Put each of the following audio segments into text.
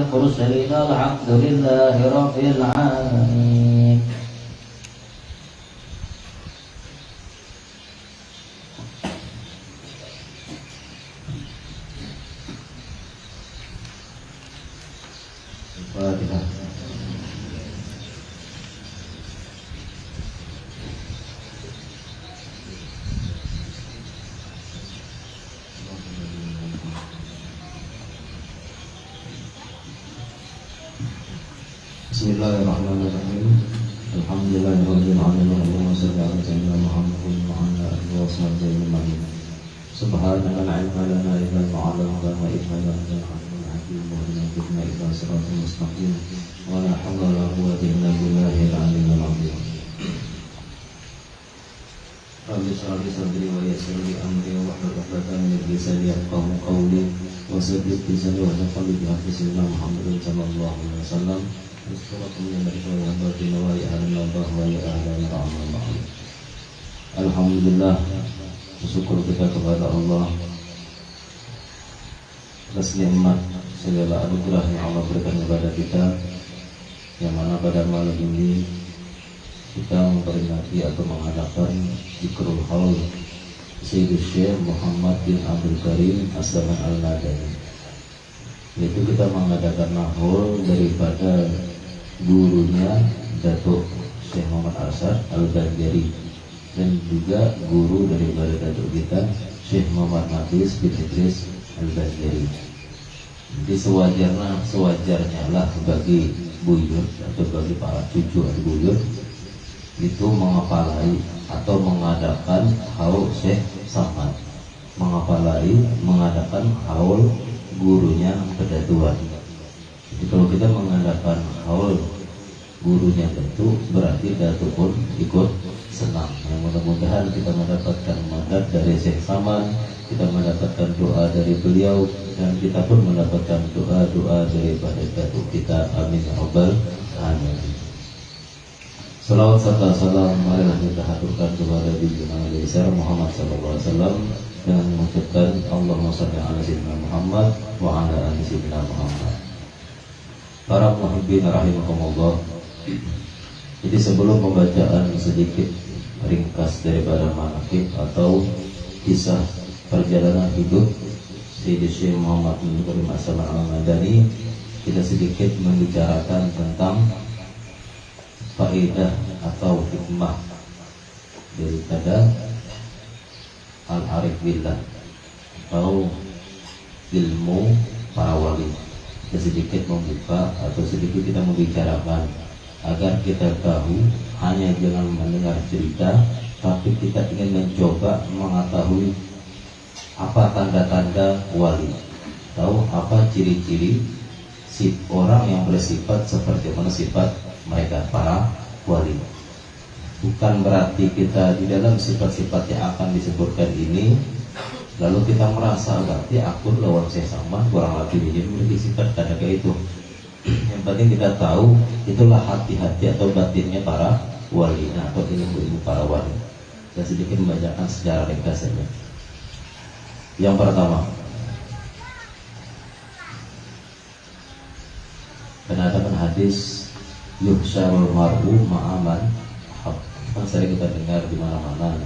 المرسلين الحمد لله رب العالمين. Bismillahirrahmanirrahim. Alhamdulillahirabbil alamin. Allahumma shalli ala sayyidina Muhammadin wa ala alihi wa sahbihi ajma'in. Subhanaka la ilma lana illa ma 'allamtana innaka antal alimul hakim. Wa inna ila siratal mustaqim. Wa la hawla wa la quwwata illa billahil aliyyil azim. Rabbi shrah li sadri wa yassir li amri wa hlul 'uqdatam min lisani yafqahu qawli wa saddid lisani wa qalbi bi haqqi sayyidina Muhammadin sallallahu alaihi wasallam. Alhamdulillah, bersyukur kita kepada Allah atas nikmat segala anugerah yang Allah berikan kepada kita, yang mana pada malam ini kita memperingati atau mengadakan Zikrul Haul Sayyidul Syekh Muhammad bin Abdul Karim As-Zaman Al-Nadani. Yaitu kita mengadakan haul daripada gurunya Datuk Syekh Muhammad Arsad Al-Banjari, dan juga guru daripada Datuk kita Syekh Muhammad Nafis bin Idris Al-Banjari. Jadi sewajarnya lah bagi buyut atau bagi para cucu atau buyut itu mengapalai atau mengadakan haul Syekh Samad, mengadakan haul gurunya Kedatuan. Jadi kalau kita mengadakan haul gurunya Datuk, berarti Datuk pun ikut senang. Yang mudah-mudahan kita mendapatkan madad dari Syekh Samad, kita mendapatkan doa dari beliau, dan kita pun mendapatkan doa-doa daripada Datuk kita. Amin ya rabbal alamin. Salawat serta salam marilah kita haturkan kepada Nabi besar Muhammad sallallahu alaihi wasallam dengan mengucapkan Allahumma shalli ala sayyidina Muhammad wa ala ali sayyidina Muhammad. Para muhibbin rahimakumullah. Jadi sebelum pembacaan sedikit ringkas daripada manaqib atau kisah perjalanan hidup Sayyidina Syekh Muhammad bin Karim As-Zaman Al-Madani, kita sedikit membicarakan tentang faedah atau hikmah daripada Al-Arif Billah atau ilmu para wali. Kita sedikit membuka atau sedikit kita membicarakan agar kita tahu, hanya jangan mendengar cerita, tapi kita ingin mencoba mengetahui apa tanda-tanda wali, tahu apa ciri-ciri si orang yang bersifat seperti mana sifat mereka para wali. Bukan berarti kita di dalam sifat-sifat yang akan disebutkan ini lalu kita merasa berarti aku lawan saya sama, kurang lebih ini memiliki sifat kayak itu. Yang penting kita tahu itulah hati-hati atau batinnya para wali atau ilmu-ilmu para wali. Saya sedikit membacakan secara ringkas saja. Yang pertama, penadakan hadis yuhsyarul mar'u ma'aman. Kan sering kita dengar di mana-mana,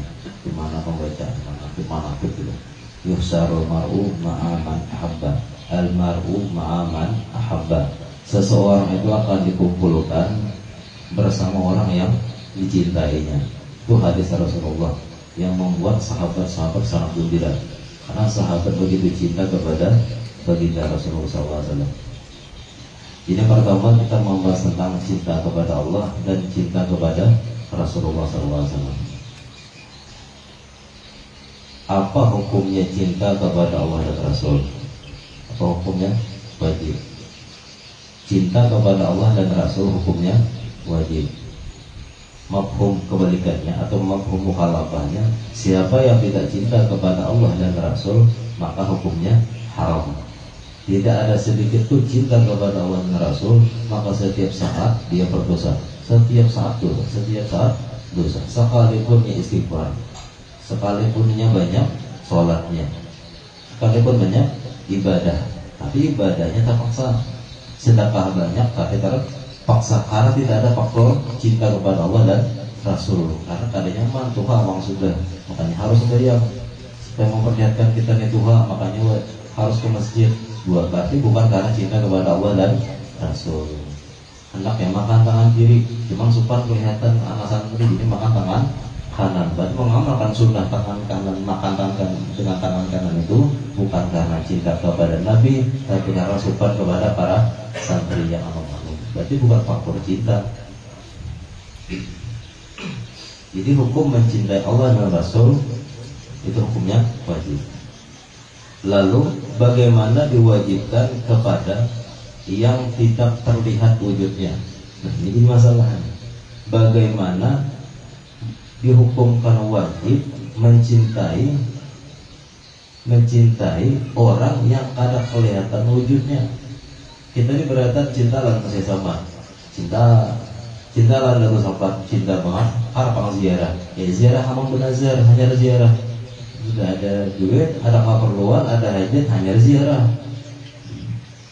di mana pembacaan, di mana gitu. Yuhsyarul mar'u ma'aman ahabba. Al mar'u ma'aman ahabba. Seseorang itu akan dikumpulkan bersama orang yang dicintainya. Itu hadis Rasulullah yang membuat sahabat-sahabat sangat gembira, karena sahabat begitu cinta kepada baginda Rasulullah SAW. Ini pertama kita membahas tentang cinta kepada Allah dan cinta kepada Rasulullah SAW. Apa hukumnya cinta kepada Allah dan Rasul? Apa hukumnya? Wajib. Cinta kepada Allah dan Rasul hukumnya wajib. Mafhum kebalikannya atau mafhum mukhalafahnya, siapa yang tidak cinta kepada Allah dan Rasul maka hukumnya haram. Tidak ada sedikit pun cinta kepada Allah dan Rasul, maka setiap saat dia berdosa. Setiap saat dosa, setiap saat dosa. Sekalipunnya istighfar, sekalipunnya banyak sholatnya, sekalipun banyak ibadah, tapi ibadahnya terpaksa. sedekah banyak tapi terpaksa karena tidak ada faktor cinta kepada Allah dan Rasul. Karena kadangnya mah Tuhan memang sudah, makanya harus yang supaya memperlihatkan kita nih Tuhan, makanya harus ke masjid. Berarti bukan karena cinta kepada Allah dan Rasul. Anak yang makan tangan kiri, cuma supaya kelihatan anak santri ini makan tangan kanan. Berarti mengamalkan sunnah tangan kanan, makan tangan dengan tangan kanan itu bukan karena cinta kepada Nabi, tapi karena supaya kepada para santri yang amal-amal. Berarti bukan faktor cinta. Jadi hukum mencintai Allah dan Rasul itu hukumnya wajib. Lalu bagaimana diwajibkan kepada yang tidak terlihat wujudnya? Nah, ini masalahnya. Bagaimana dihukumkan wajib mencintai orang yang kada kelihatan wujudnya? Kita ini beratan cinta lan sesama. Cinta lan lalu sahabat, cinta banget harap ziarah. Ya ziarah hamam benazar, hanya ziarah. Sudah ada duit, ada keperluan, ada hajat, hanya ziarah.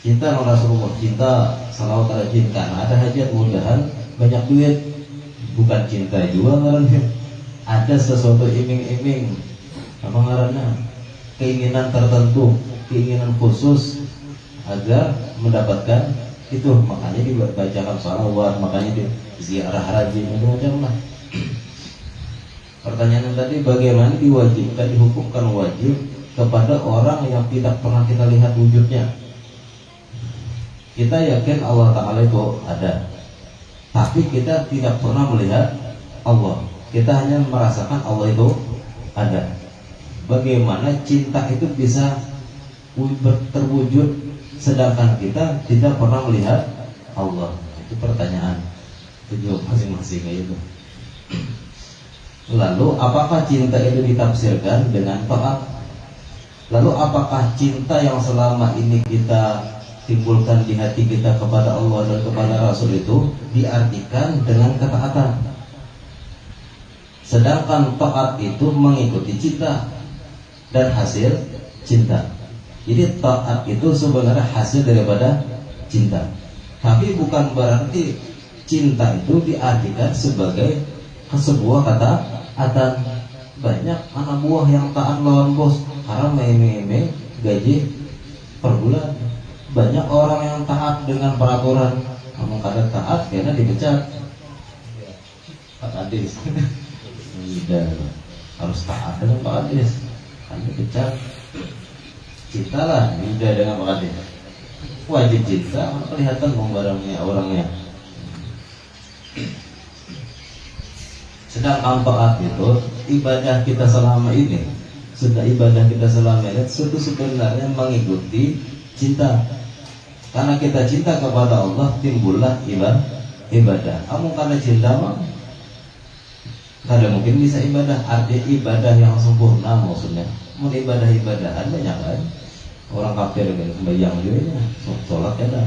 Cinta sama Rasulullah, cinta salawat rajin karena ada hajat, mudahan banyak duit. Bukan cinta juga ngarannya. Ada sesuatu iming-iming apa ngarannya, keinginan tertentu, keinginan khusus agar mendapatkan itu, makanya dibacakan salawat, makanya di ziarah rajin, macam-macam lah. Pertanyaan tadi, bagaimana diwajibkan, dihukumkan wajib kepada orang yang tidak pernah kita lihat wujudnya? Kita yakin Allah Ta'ala itu ada, tapi kita tidak pernah melihat Allah. Kita hanya merasakan Allah itu ada. Bagaimana cinta itu bisa terwujud sedangkan kita tidak pernah melihat Allah? Itu pertanyaan. Itu masing-masing kayak itu. Lalu apakah cinta itu ditafsirkan dengan taat? Lalu apakah cinta yang selama ini kita timbulkan di hati kita kepada Allah dan kepada Rasul itu diartikan dengan ketaatan? Sedangkan taat itu mengikuti cinta dan hasil cinta. Jadi taat itu sebenarnya hasil daripada cinta. Tapi bukan berarti cinta itu diartikan sebagai sebuah ketaatan. Banyak anak buah yang taat lawan bos karena iming-iming gaji per bulan. Banyak orang yang taat dengan peraturan, kamu kada taat karena dipecat. Pak Adis tidak harus taat dengan Pak Adis, kan dipecat. Cinta lah tidak dengan Pak Adis. Wajib cinta, kelihatan barangnya orangnya. Sedangkan taat itu ibadah kita selama ini, sudah ibadah kita selama ini itu sebenarnya mengikuti cinta. Karena kita cinta kepada Allah, timbullah ibadah. Kamu karena cinta mah kada mungkin bisa ibadah. Artinya ibadah yang sempurna maksudnya. Mau ibadah-ibadahan banyak kan. Orang kafir kan sembahyang juga ya, sholat ada.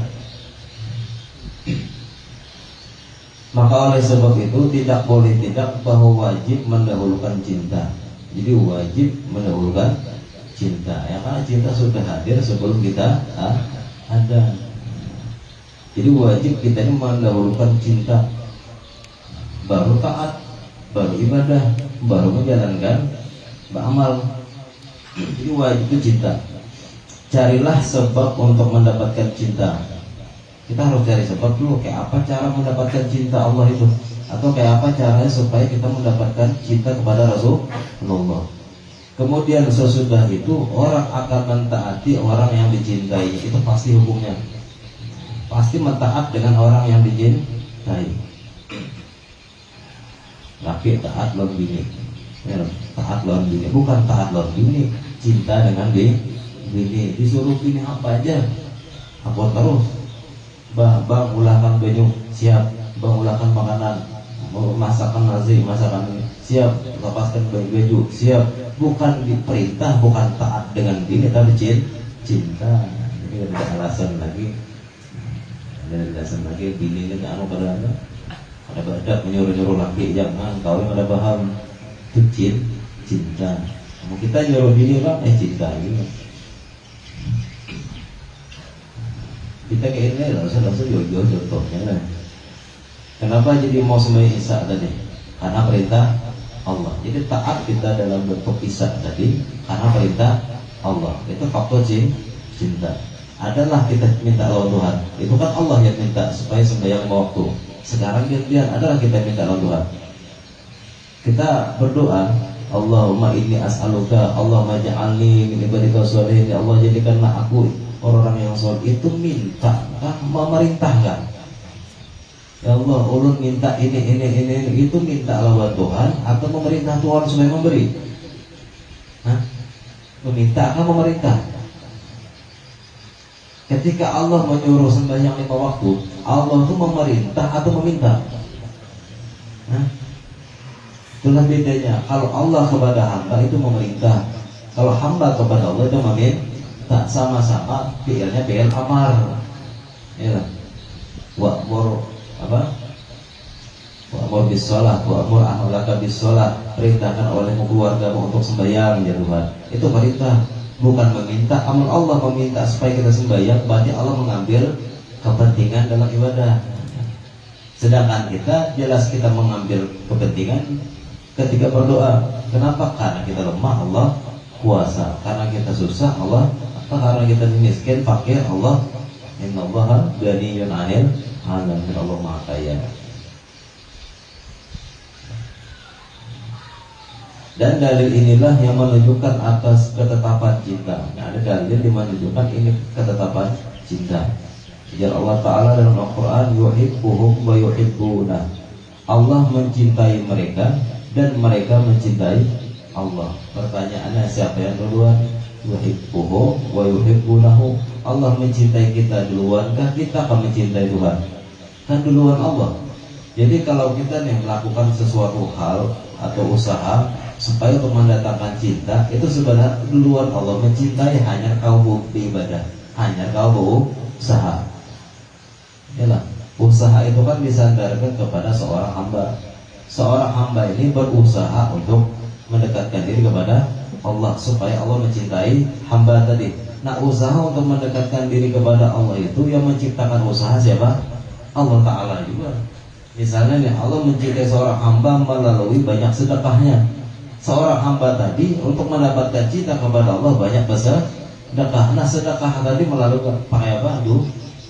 Maka oleh sebab itu tidak boleh tidak bahwa wajib mendahulukan cinta. Jadi wajib mendahulukan cinta. Ya karena cinta sudah hadir sebelum kita ada. Jadi wajib kita ini mendahulukan cinta, baru taat, baru ibadah, baru menjalankan beramal. Jadi wajib itu cinta. Carilah sebab untuk mendapatkan cinta. Kita harus cari sebab dulu, kayak apa cara mendapatkan cinta Allah itu, atau kayak apa caranya supaya kita mendapatkan cinta kepada Rasulullah. Kemudian sesudah itu orang akan mentaati orang yang dicintai. Itu pasti hukumnya. Pasti mentaat dengan orang yang dicintai. Laki taat lawan bini, taat lawan bini, bukan taat lawan bini, cinta dengan bini. Disuruh bini apa aja, apa terus. Bang ulahkan baju siap, bang ulahkan makanan, masakan nasi, masakan siap, lepaskan baju siap. Bukan diperintah, bukan taat dengan bini, tapi cinta. Ini ada alasan lagi. Ada alasan lagi bini ini anu pada ada badak menyuruh laki jangan kawin, ada paham itu cinta. Kamu kita nyuruh bini bang cinta gitu. Kita kayak ini langsung jauh-jauh contohnya. Kenapa jadi mau sembahyang Isya tadi? Karena perintah Allah. Jadi taat kita dalam bentuk Isya tadi karena perintah Allah. Itu faktor cinta. Adalah kita minta lawan Tuhan. Itu kan Allah yang minta supaya sembahyang 5 waktu. Sekarang gantian adalah kita minta lawan Tuhan. Kita berdoa, Allahumma inni as'aluka, Allahumma ja'alni min ibadika sholihin. Ya Allah, jadikanlah aku orang-orang yang soleh. Itu minta, kan memerintahkan. Ya Allah, ulun minta ini, itu minta lawan Tuhan atau memerintah Tuhan supaya memberi? Hah? Meminta atau memerintah? Ketika Allah menyuruh sembahyang 5 waktu, Allah itu memerintah atau meminta? Hah? Itulah bedanya. Kalau Allah kepada hamba itu memerintah, kalau hamba kepada Allah itu meminta. Sama-sama fi'ilnya fi'il amar. Ya. Wa'mur apa? Wa'mur bis shalah, wa'mur ahlaka bis shalah. Perintahkan olehmu keluargamu untuk sembahyang ya Tuhan. Itu perintah, bukan meminta. Amal Allah meminta supaya kita sembahyang, berarti Allah mengambil kepentingan dalam ibadah. Sedangkan kita jelas kita mengambil kepentingan ketika berdoa. Kenapa? Karena kita lemah, Allah kuasa. Karena kita susah, Allah. Karena kita miskin, fakir, Allah. Innallaha ghaniyyun 'anil 'alamin. Allah Maha Kaya. Dan dalil inilah yang menunjukkan atas ketetapan cinta. Nah, ada dalil yang menunjukkan ini ketetapan cinta. Ujar Allah Ta'ala dalam Al-Quran, yuhibbuhum wa yuhibbuna. Allah mencintai mereka dan mereka mencintai Allah. Pertanyaannya, siapa yang duluan? Yuhibbuhu wa yuhibbunahu. Allah mencintai kita duluan kah kita akan mencintai Tuhan? Kan duluan Allah. Jadi kalau kita nih melakukan sesuatu hal atau usaha supaya untuk mendatangkan cinta, itu sebenarnya duluan Allah mencintai, hanya kau bukti ibadah, hanya kau berusaha. Yalah, usaha itu kan disandarkan kepada seorang hamba. Seorang hamba ini berusaha untuk mendekatkan diri kepada Allah supaya Allah mencintai hamba tadi. Nah, usaha untuk mendekatkan diri kepada Allah itu yang menciptakan usaha siapa? Allah Ta'ala juga. Misalnya nih, Allah mencintai seorang hamba melalui banyak sedekahnya. Seorang hamba tadi untuk mendapatkan cinta kepada Allah banyak bersedekah. Nah, sedekah tadi melalui pakai apa?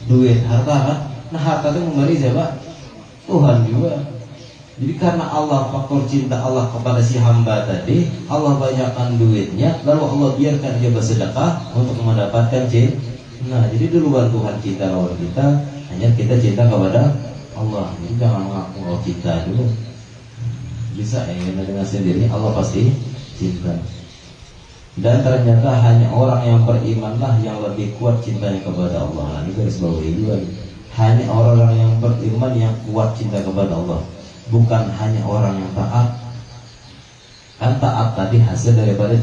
Duit, harta kan? Nah, harta itu memberi siapa? Tuhan juga. Jadi karena Allah, faktor cinta Allah kepada si hamba tadi, Allah banyakkan duitnya, lalu Allah biarkan dia bersedekah untuk mendapatkan cinta. Nah, jadi duluan Tuhan cinta lawan kita, hanya kita cinta kepada Allah. Jadi jangan mengaku kalau cinta dulu. Bisa ya, dengan sendiri Allah pasti cinta. Dan ternyata hanya orang yang berimanlah yang lebih kuat cintanya kepada Allah. Nah, ini garis bawahi juga. Hanya orang-orang yang beriman yang kuat cinta kepada Allah, bukan hanya orang yang taat. Kan taat tadi hasil daripada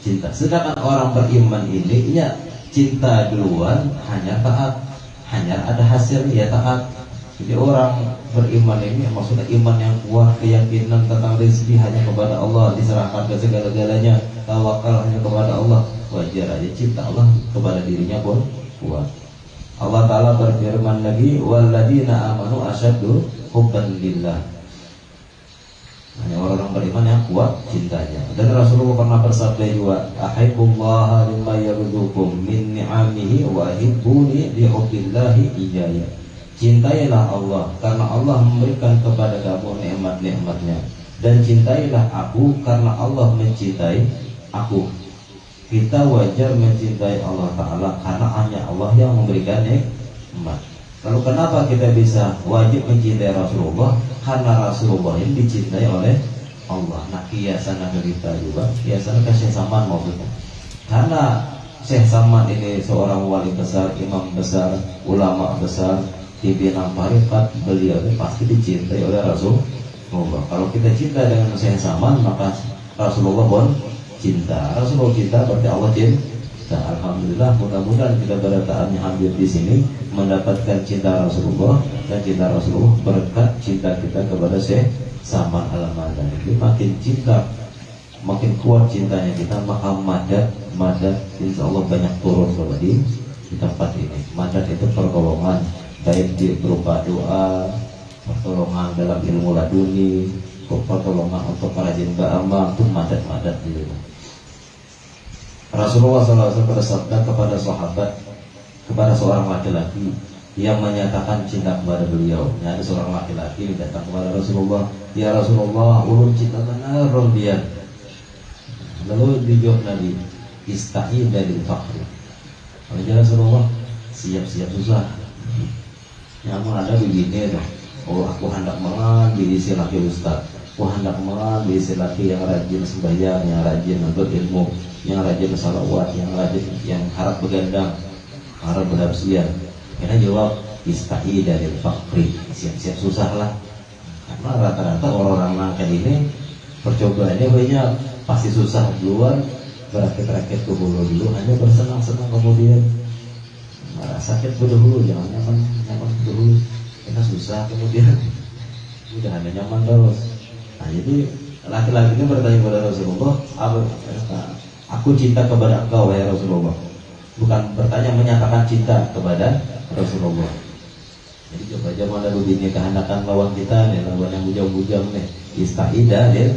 cinta. Sedangkan orang beriman ini ya cinta duluan, hanya taat, hanya ada hasil ya taat. Jadi orang beriman ini maksudnya iman yang kuat, keyakinan tentang rezeki hanya kepada Allah, diserahkan ke segala-galanya, tawakal hanya kepada Allah. Wajar aja cinta Allah kepada dirinya pun kuat. Allah Ta'ala berfirman lagi, walladzina amanu asyaddu hubban lillah. Hanya orang-orang beriman yang kuat cintanya. Dan Rasulullah pernah bersabda juga, ahibbullaha mimma yarzuqukum min ni'amihi wa ahibbuni li hubbillahi iyaya. Cintailah Allah karena Allah memberikan kepada kamu nikmat-nikmatnya, dan cintailah aku karena Allah mencintai aku. Kita wajar mencintai Allah Ta'ala karena hanya Allah yang memberikan nikmat. Lalu kenapa kita bisa wajib mencintai Rasulullah? Karena Rasulullah ini dicintai oleh Allah. Nah, kiasan kita juga, kiasan ke Syekh Saman maksudnya. Karena Syekh Saman ini seorang wali besar, imam besar, ulama besar, pimpinan tarikat, beliau ini pasti dicintai oleh Rasulullah. Kalau kita cinta dengan Syekh Saman, maka Rasulullah pun cinta. Rasulullah cinta berarti Allah cinta. Alhamdulillah, mudah-mudahan kita berataannya hadir di sini mendapatkan cinta Rasulullah, dan cinta Rasulullah berkat cinta kita kepada Syekh Saman Al-Madani. Jadi makin cinta, makin kuat cintanya kita, maka madad insya Allah banyak turun kepada di tempat ini. Madad itu pertolongan, baik berupa doa, pertolongan dalam ilmu laduni, pertolongan untuk rajin beramal, itu madad-madad gitu. Rasulullah SAW bersabda kepada sahabat, kepada seorang laki-laki yang menyatakan cinta kepada beliau. Ada seorang laki-laki datang kepada Rasulullah, ya Rasulullah, ulun cinta benar dia. Lalu dijawab Nabi, ista'in dari fakir. Kalau Rasulullah, siap-siap susah. Yang ada begini dong. Oh, aku hendak mengambil isi laki ustaz. Aku hendak mengambil isi laki yang rajin sembahyang, yang rajin berilmu, yang rajin salawat, yang rajin, yang harap begadang, harap berhabsian. Karena jawab ista'i dari fakri, siap-siap susah lah. Karena rata-rata orang-orang nangka ini percobaannya banyak, pasti susah duluan, berakit-rakit ke hulu dulu, hanya bersenang-senang kemudian sakit berdahulu, jangan nyaman berdahulu, karena susah kemudian udah hanya nyaman terus. Nah jadi laki-laki ini bertanya kepada Rasulullah, aku cinta kepada engkau ya Rasulullah. Bukan bertanya, menyatakan cinta kepada Rasulullah. Jadi coba aja mana begini kehendakan lawan kita nih, lawan yang bujang-bujang nih, istaidah dia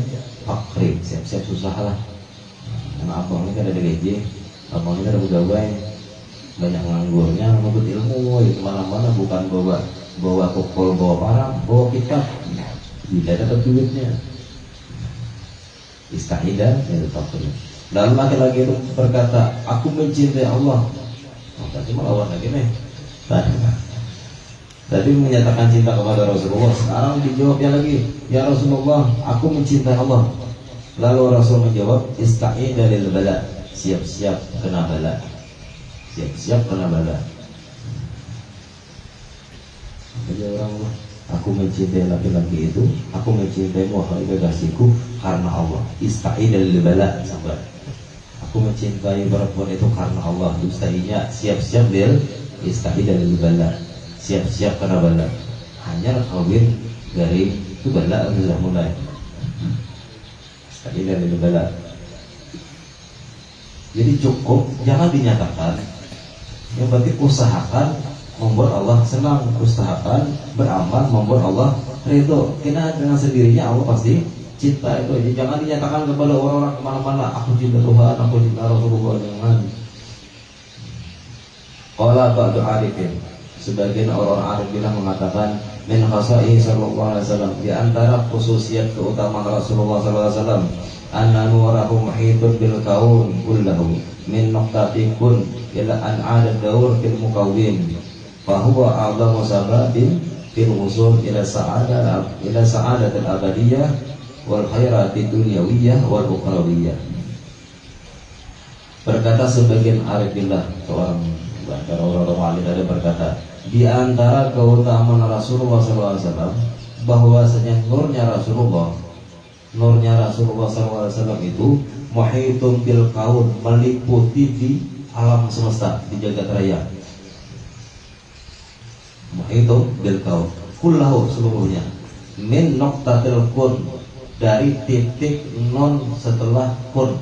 fakri, siap-siap susah lah. Karena abang ini kan ada gaji, abang ini kan ada pegawai, banyak nganggurnya, menuntut ilmu, itu mana-mana bukan bawa kokol, bawa parang, bawa kitab, tidak dapat duitnya. Istaidah dia fakri. Lalu laki-laki itu berkata, aku mencintai Allah. Tadi melawan lagi nih. Tadi menyatakan cinta kepada Rasulullah. Sekarang dijawabnya lagi, ya Rasulullah, aku mencintai Allah. Lalu Rasul menjawab, ista'in dari bala, siap-siap kena bala. Siap-siap kena bala. Jadi orang, aku mencintai laki-laki itu, aku mencintai wahai kekasihku karena Allah. Ista'in dari bala, sabar. Aku mencintai perempuan itu karena Allah. Istainya siap-siap dia istai dari bala, siap-siap karena bala. Hanya kawin dari itu bala sudah mulai. Istai dari bala. Jadi cukup, jangan dinyatakan. Yang penting usahakan membuat Allah senang, usahakan beramal membuat Allah ridho. Karena dengan sendirinya Allah pasti cinta itu. Jadi jangan dinyatakan kepada orang-orang kemana-mana, aku cinta Tuhan, aku cinta Rasulullah, jangan. Qala ba'du arifin, sebagian orang-orang arif bilang mengatakan, min khasaihi sallallahu alaihi wasallam, di antara khususiat keutamaan Rasulullah sallallahu alaihi wasallam, anna nurahu muhitun bil kaun kullahu min nuqtati kun ila an 'ada daur fil mukawwin fa huwa a'zamu sababin fil wusul ila sa'adatil abadiyah wal khairati dunyawiyah wal ukhrawiyah. Berkata sebagian arif billah, seorang antara orang-orang alim ada berkata, di antara keutamaan Rasulullah SAW bahwasanya nurnya Rasulullah SAW itu muhitun bil kaun, meliputi di alam semesta, di jagat raya. Muhitun bil kaun kullahu, seluruhnya, min nuqtatil kun, dari titik non setelah kun.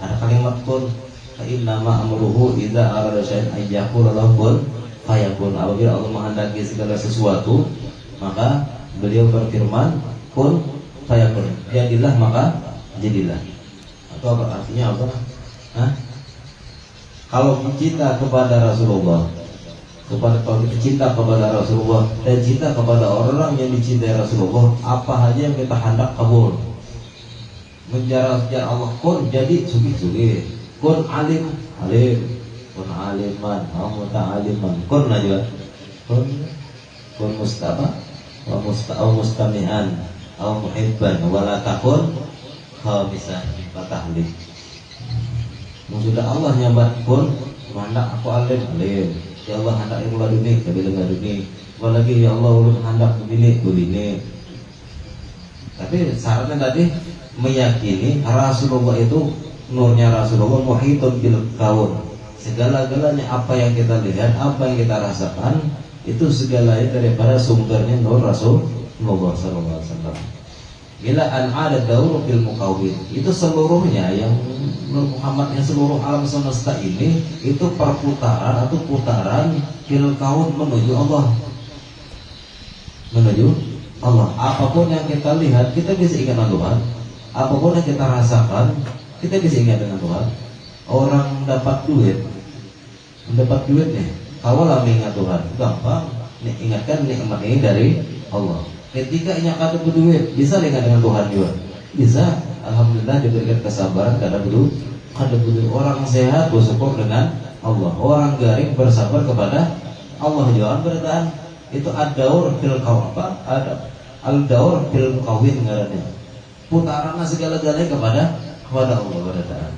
Ada kalimat kun, fa innama amruhu idza arada syai'an ayyakula lahu kun fayakun. Apabila Allah menghendaki segala sesuatu, maka beliau berfirman kun fayakun, jadilah maka jadilah. Atau apa artinya apa? Kalau kita kepada Rasulullah, kalau kita cinta kepada Rasulullah dan cinta kepada orang yang dicintai Rasulullah, apa aja yang kita hendak kabul. Menjarah Allah, kun jadi sugih-sugih, kun alim, kun aliman, muta'aliman, kun aja, kun mustaba, mustami'an, muhibban, wala takun khamisan fatahlik. Sudah Allah nyabat kun, hendak aku alim. Ya Allah hendak ilmu laduni, ilmu laduni. Apalagi ya Allah ulun hendak begini. Tapi syaratnya tadi meyakini Rasulullah itu, nurnya Rasulullah muhitun bil kaun. Segala-galanya apa yang kita lihat, apa yang kita rasakan, itu segalanya daripada sumbernya nur Rasulullah sallallahu alaihi wasallam. ila an ada daur fil mukawwin. Itu seluruhnya yang Nur Muhammad yang seluruh alam semesta ini itu perputaran atau putaran fil kaun menuju Allah. Menuju Allah. Apapun yang kita lihat, kita bisa ingat dengan Tuhan. Apapun yang kita rasakan, kita bisa ingat dengan Tuhan. Orang mendapat duit nih, kawalah mengingat Tuhan, gampang. Ingatkan nikmat ini dari Allah. Ketika ingat ada berduit, bisa ingat dengan Tuhan juga. Bisa, alhamdulillah diberikan kesabaran karena berduit. Orang sehat bersyukur dengan Allah. Orang garing bersabar kepada Allah. Jangan bertahan. Itu ad-daur fil kaun apa? Ada al-daur fil kawin ngarannya. Putaran segala-galanya kepada Allah bertahan.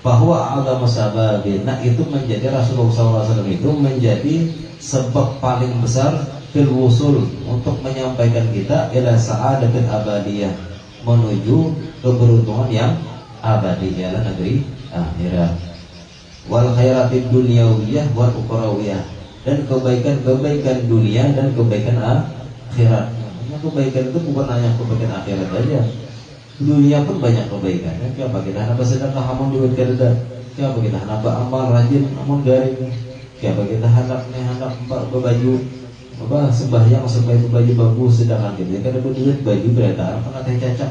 Bahwa agama sababina itu menjadi Rasulullah SAW itu menjadi sebab paling besar fil wusul untuk menyampaikan kita ila sa'adatul abadiyah, menuju keberuntungan yang abadi, ialah negeri akhirat. Wal khairatid dunyawiyah wal ukhrawiyah, dan kebaikan-kebaikan dunia dan kebaikan akhirat. Kebaikan itu bukan hanya kebaikan akhirat saja. Dunia pun banyak kebaikannya. Kenapa kita hendak bersedekah amun duit kada? Kenapa kita hendak beramal rajin amun garing? Kenapa kita hendak berbaju sembahyang supaya baju bagus, sedangkan kita kada berduit baju beredar kena teh cacak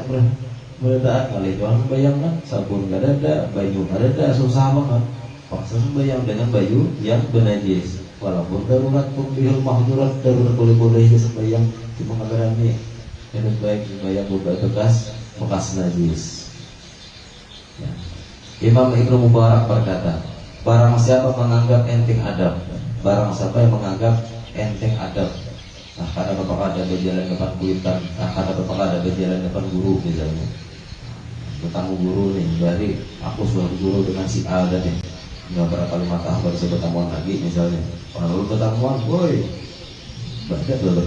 beredar kali jual bayangkan sabun kada ada, baju kada ada, susah banget. Paksa sembahyang dengan baju yang bernajis. Walaupun darurat pun bihul mahdurat, darurat boleh-boleh sembahyang cuma kada rame. Lebih baik sembahyang bekas najis. Ya. Imam Ibnu Mubarak berkata, barang siapa menganggap enteng adab, barang siapa yang menganggap enteng adab, nah karena bapak ada berjalan depan kuitan, nah karena bapak ada berjalan depan guru misalnya, bertamu guru nih, dari aku sudah guru dengan si A dan nih, nggak berapa 5 tahun baru saya bertamuan lagi misalnya, kalau bertamuan, woi, baca dulu,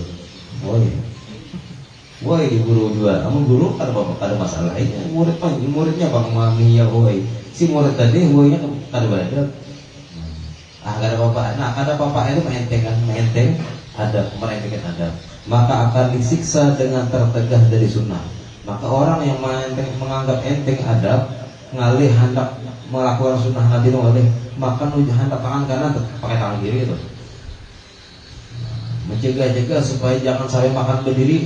woi guru juga, namun guru ada masalah ini muridnya bang mami ya woi, si murid tadi woinya ada badan, ada apa-apa, nah ada apa-apa itu menteng ada meremehkan adab, maka akan disiksa dengan tertegah dari sunnah. Maka orang yang menganggap enteng adab, ngalih hendak melakukan sunnah Nabi ngalih, maka hendak tangan kanan pakai tangan kiri itu, mencegah supaya jangan sampai makan berdiri,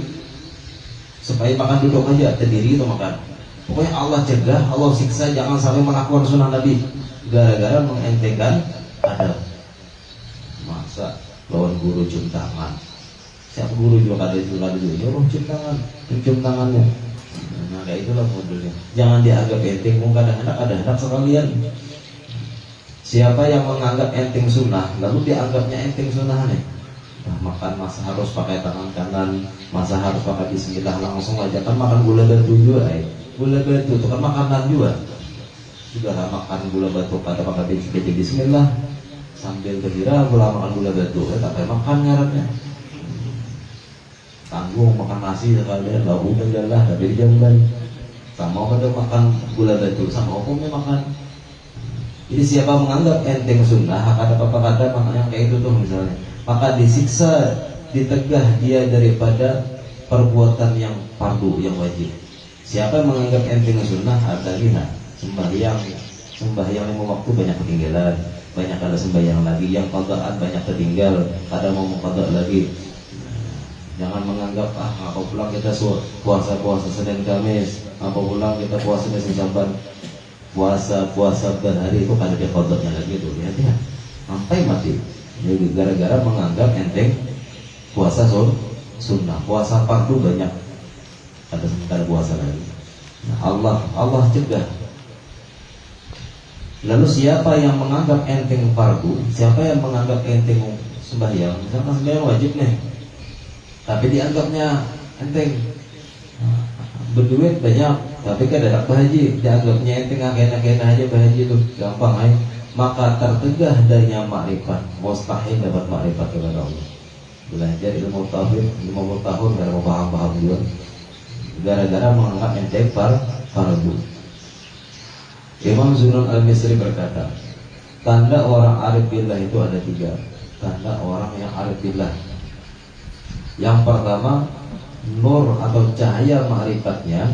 supaya makan duduk aja, terdiri itu makan. Pokoknya Allah cegah, Allah siksa jangan sampai melakukan sunnah Nabi gara-gara mengentengkan adab. Masa lawan guru cium tangan, siapa guru juga kada itu ya cium tangannya. Nah kayak itulah modelnya. Jangan dianggap enteng, kadang-kadang ada hendak sekalian. Siapa yang menganggap enteng sunnah lalu dianggapnya enteng sunnah nih, nah, makan masa harus pakai tangan kanan, masa harus pakai bismillah, langsung aja kan makan gula batu juga, gula batu itu kan makanan juga. Sudahlah makan gula batu pada pakai bismillah, sambil berkira gula makan gula batu, tak kayak makan ngarannya. Tanggung makan nasi sekalian, lauk menjalah, tapi dijamban. Sama pada makan gula batu, sama hukumnya makan. Jadi siapa menganggap enteng sunnah, ada apa kata yang kayak itu tuh misalnya, maka disiksa, ditegah dia daripada perbuatan yang fardu, yang wajib. Siapa yang menganggap enteng sunnah, ada lihat sembahyang 5 waktu banyak ketinggalan, banyak ada sembahyang lagi, yang qadaan banyak tertinggal, ada mau qada lagi. Jangan menganggap apa pulang kita puasa Senin Kamis, apa pulang kita puasa Senin Saban, puasa berhari itu kada ada qadanya lagi itu, lihat ya, sampai mati. Jadi gara-gara menganggap enteng puasa sunnah, puasa fardu banyak, ada sementara puasa lagi. Nah, Allah cegah. Lalu siapa yang menganggap enteng fardu, siapa yang menganggap enteng sembahyang, misalkan sembahyang wajib nih, tapi dianggapnya enteng, berduit banyak, tapi kan ada bahaji, dianggapnya enteng, enak-enak aja bahaji itu gampang maka tertegah darinya makrifat, mustahil dapat makrifat kepada Allah. Belajar ilmu tauhid 50 tahun gak mau paham juga, gara-gara menganggap enteng fardu. Imam Zunnun Al-Misri berkata, tanda orang arif billah itu ada 3. Tanda orang yang arif billah. Yang pertama, nur atau cahaya ma'rifatnya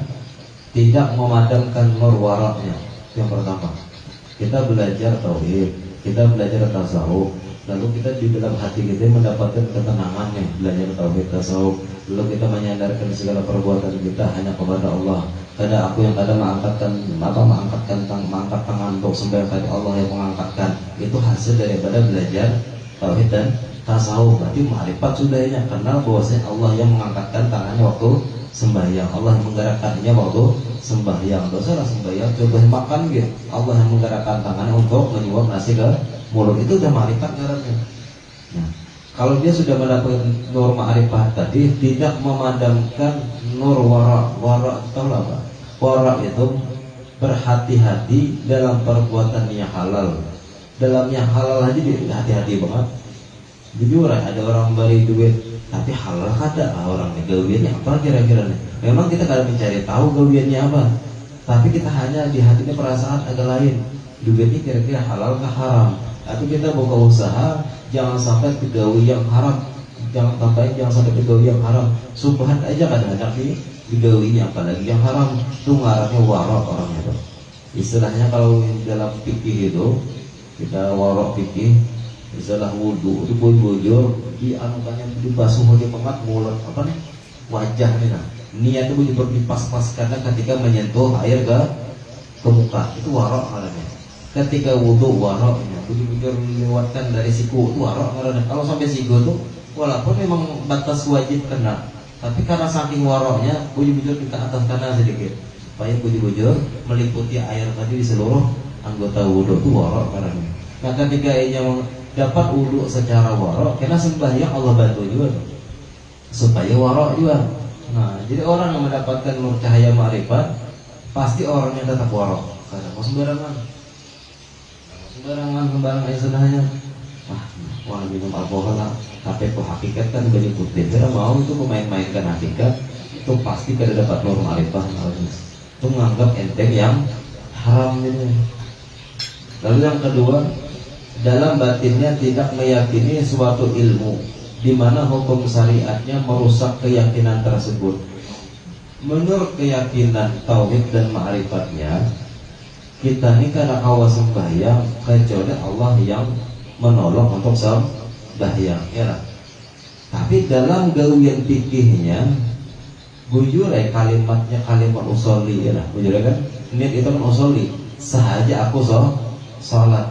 tidak memadamkan nur waraknya. Yang pertama, kita belajar tauhid, kita belajar tasawuf, lalu kita di dalam hati kita mendapatkan ketenangan nih, belajar tauhid tasawuf, lalu kita menyandarkan segala perbuatan kita hanya kepada Allah. Kadang aku yang kadang mengangkat tangan untuk sembahyang, tadi Allah yang mengangkatkan. Itu hasil daripada belajar tauhid dan tasawuf. Berarti ma'rifat sudahnya, kenal bahwasanya Allah yang mengangkatkan tangannya waktu sembahyang, Allah yang menggerakkannya waktu sembahyang. Dosa lah sembahyang, coba makan gitu, Allah yang menggerakkan tangannya untuk menyuap nasi ke mulut. Itu udah ma'rifat ngarannya. Nah, kalau dia sudah mendapatkan nur ma'rifat tadi, tidak memadamkan nur wara. Wara tahu apa? Wara itu berhati-hati dalam perbuatan yang halal. Dalam yang halal aja dia hati-hati banget. Jujur ada orang beri duit tapi halal kada orang nih, gawiannya apa kira-kira nih? Memang kita kadang mencari tahu gawiannya apa, tapi kita hanya di hatinya perasaan agak lain. Duit ini kira-kira halal kah haram? Atau kita buka usaha jangan sampai kegawi yang haram, jangan sampai kegawi yang haram. Subhan aja kadang-kadang digawinya apalagi yang haram. Itu ngarannya warok orang itu. Istilahnya kalau dalam fikih itu kita warok fikih, misalnya wudhu itu bojor di anukannya dibasuh oleh banget mulut apa nih wajah nih nah. Niat itu dipas-pas karena ketika menyentuh air ke muka itu warok namanya. Ketika wudhu waroknya bujur lewatkan dari siku itu warok namanya. Kalau sampai siku itu walaupun memang batas wajib kena, tapi karena saking waroknya bujur ke atas kanan sedikit supaya bujur meliputi air tadi di seluruh anggota wudhu itu warok namanya. Nah ketika ia dapat wudhu secara warok, karena sembahyang Allah bantu juga supaya warok juga. Nah, jadi orang yang mendapatkan nur cahaya ma'rifat pasti orangnya tetap warok. Karena mau sembarangan istilahnya. Wah, minum alkohol lah. Tapi kok hakikat kan jadi putih. Tidak mau itu memain-mainkan hakikat, itu pasti kada dapat nur ma'rifat. Itu menganggap enteng yang haram ini. Lalu yang kedua, dalam batinnya tidak meyakini suatu ilmu di mana hukum syariatnya merusak keyakinan tersebut. Menurut keyakinan tauhid dan ma'rifatnya, kita ini karena awas sembahyang kecuali Allah yang menolong untuk sembahyang ya. Tapi dalam gawian fikihnya bujur kalimatnya kalimat usoli ya. Bujur kan niat itu kan usoli, sahaja aku sholat.